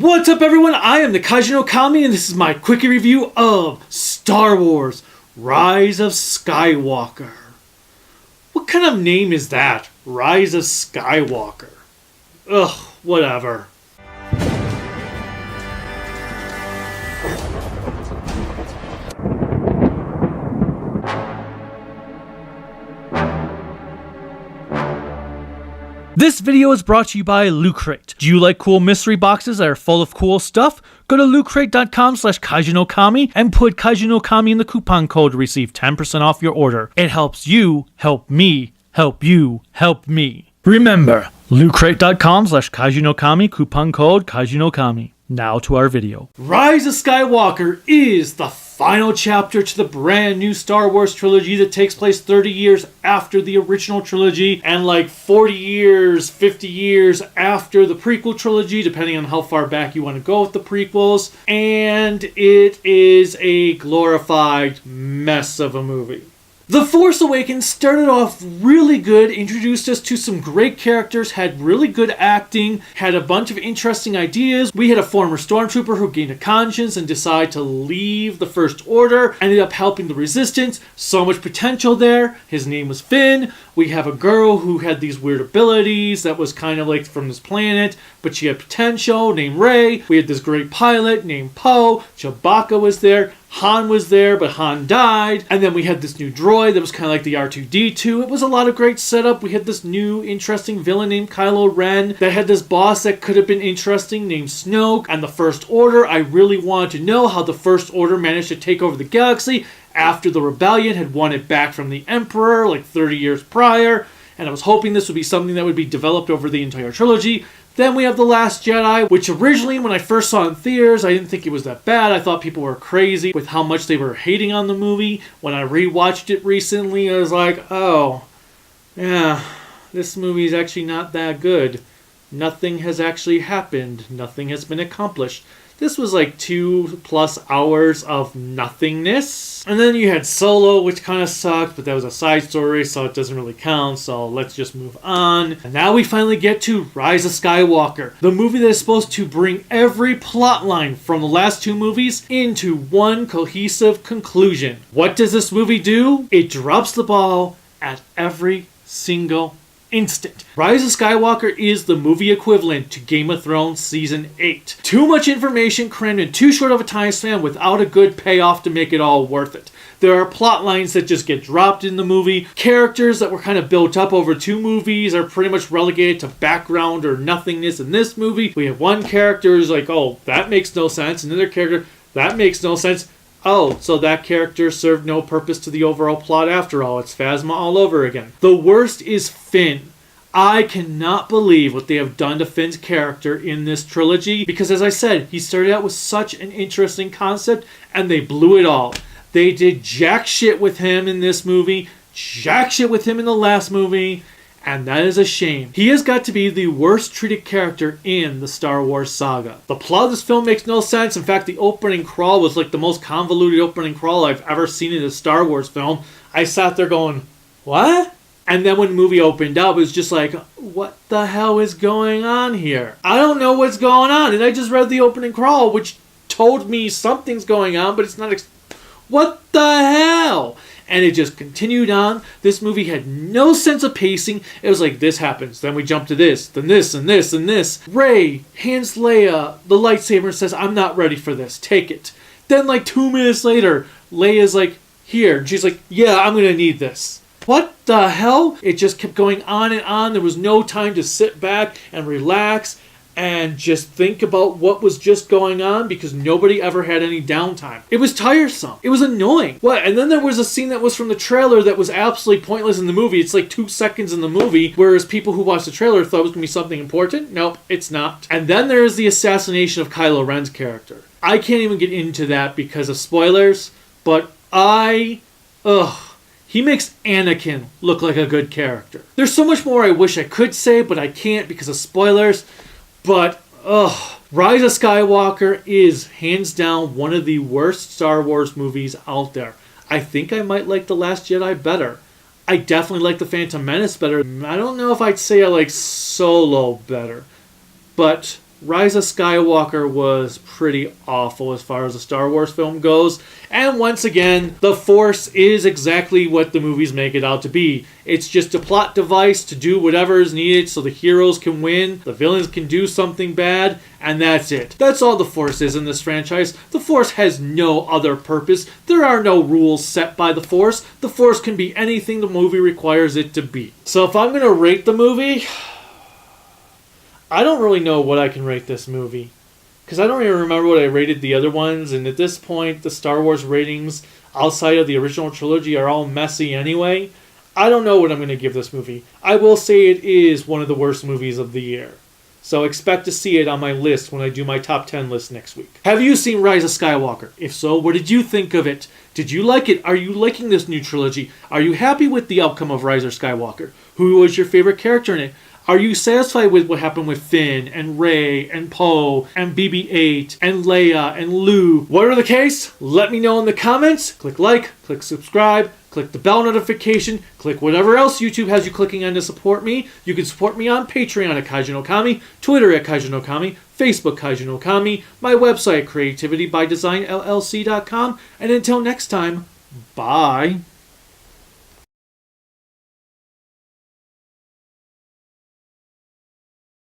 What's up everyone, I am the KnK and this is my quickie review of Star Wars Rise of Skywalker. What kind of name is that? Rise of Skywalker. Ugh, whatever. This video is brought to you by Loot Crate. Do you like cool mystery boxes that are full of cool stuff? Go to lootcrate.com/KnK and put KnK in the coupon code to receive 10% off your order. It helps you help me help you help me. Remember, lootcrate.com/KnK, coupon code KnK. Now to our video. Rise of Skywalker is the final chapter to the brand new Star Wars trilogy that takes place 30 years after the original trilogy and like 40 years, 50 years after the prequel trilogy, depending on how far back you want to go with the prequels. And it is a glorified mess of a movie. The Force Awakens started off really good, introduced us to some great characters, had really good acting, had a bunch of interesting ideas. We had a former stormtrooper who gained a conscience and decided to leave the First Order, ended up helping the Resistance. So much potential there. His name was Finn. We have a girl who had these weird abilities that was kind of like from this planet, but she had potential, named Rey. We had this great pilot named Poe. Chewbacca was there. Han was there, but Han died. And then we had this new droid that was kind of like the R2-D2. It was a lot of great setup. We had this new interesting villain named Kylo Ren that had this boss that could have been interesting named Snoke. And the First Order, I really wanted to know how the First Order managed to take over the galaxy after the Rebellion had won it back from the Emperor like 30 years prior. And I was hoping this would be something that would be developed over the entire trilogy. Then we have The Last Jedi, which originally, when I first saw it in theaters, I didn't think it was that bad. I thought people were crazy with how much they were hating on the movie. When I rewatched it recently, I was like, oh, yeah, this movie is actually not that good. Nothing has actually happened. Nothing has been accomplished. This was like 2+ hours of nothingness. And then you had Solo, which kind of sucked, but that was a side story, so it doesn't really count, so let's just move on. And now we finally get to Rise of Skywalker, the movie that is supposed to bring every plot line from the last two movies into one cohesive conclusion. What does this movie do? It drops the ball at every single instant. Rise of Skywalker is the movie equivalent to Game of Thrones Season 8. Too much information crammed in too short of a time span without a good payoff to make it all worth it. There are plot lines that just get dropped in the movie. Characters that were kind of built up over two movies are pretty much relegated to background or nothingness in this movie. We have one character who's like, oh, that makes no sense. Another character, that makes no sense. Oh, so that character served no purpose to the overall plot after all. It's Phasma all over again. The worst is Finn. I cannot believe what they have done to Finn's character in this trilogy because, as I said, he started out with such an interesting concept and they blew it all. They did jack shit with him in this movie, jack shit with him in the last movie, and that is a shame. He has got to be the worst treated character in the Star Wars saga. The plot of this film makes no sense. In fact, the opening crawl was like the most convoluted opening crawl I've ever seen in a Star Wars film. I sat there going, what? And then when the movie opened up, it was just like, what the hell is going on here? I don't know what's going on. And I just read the opening crawl, which told me something's going on, but it's not... what the hell? And it just continued on. This movie had no sense of pacing. It was like, this happens, then we jump to this, then this, and this, and this. Rey hands Leia the lightsaber and says, I'm not ready for this, take it. Then like 2 minutes later, Leia's like, here. And she's like, yeah, I'm going to need this. What the hell? It just kept going on and on. There was no time to sit back and relax and just think about what was just going on because nobody ever had any downtime. It was tiresome. It was annoying. What? And then there was a scene that was from the trailer that was absolutely pointless in the movie. It's like 2 seconds in the movie, whereas people who watched the trailer thought it was going to be something important. Nope, it's not. And then there is the assassination of Kylo Ren's character. I can't even get into that because of spoilers, but he makes Anakin look like a good character. There's so much more I wish I could say, but I can't because of spoilers. But, Rise of Skywalker is hands down one of the worst Star Wars movies out there. I think I might like The Last Jedi better. I definitely like The Phantom Menace better. I don't know if I'd say I like Solo better. But Rise of Skywalker was pretty awful as far as a Star Wars film goes. And once again, the Force is exactly what the movies make it out to be. It's just a plot device to do whatever is needed so the heroes can win, the villains can do something bad, and that's it. That's all the Force is in this franchise. The Force has no other purpose. There are no rules set by the Force. The Force can be anything the movie requires it to be. So if I'm going to rate the movie, I don't really know what I can rate this movie. Because I don't even remember what I rated the other ones, and at this point, the Star Wars ratings outside of the original trilogy are all messy anyway. I don't know what I'm going to give this movie. I will say it is one of the worst movies of the year. So expect to see it on my list when I do my top 10 list next week. Have you seen Rise of Skywalker? If so, what did you think of it? Did you like it? Are you liking this new trilogy? Are you happy with the outcome of Rise of Skywalker? Who was your favorite character in it? Are you satisfied with what happened with Finn, and Rey, and Poe, and BB-8, and Leia, and Luke? Whatever the case, let me know in the comments. Click like, click subscribe, click the bell notification, click whatever else YouTube has you clicking on to support me. You can support me on Patreon at Kaijun Okami, Twitter at Kaijun Okami, Facebook Kaijun Okami, my website creativitybydesignllc.com, and until next time, bye.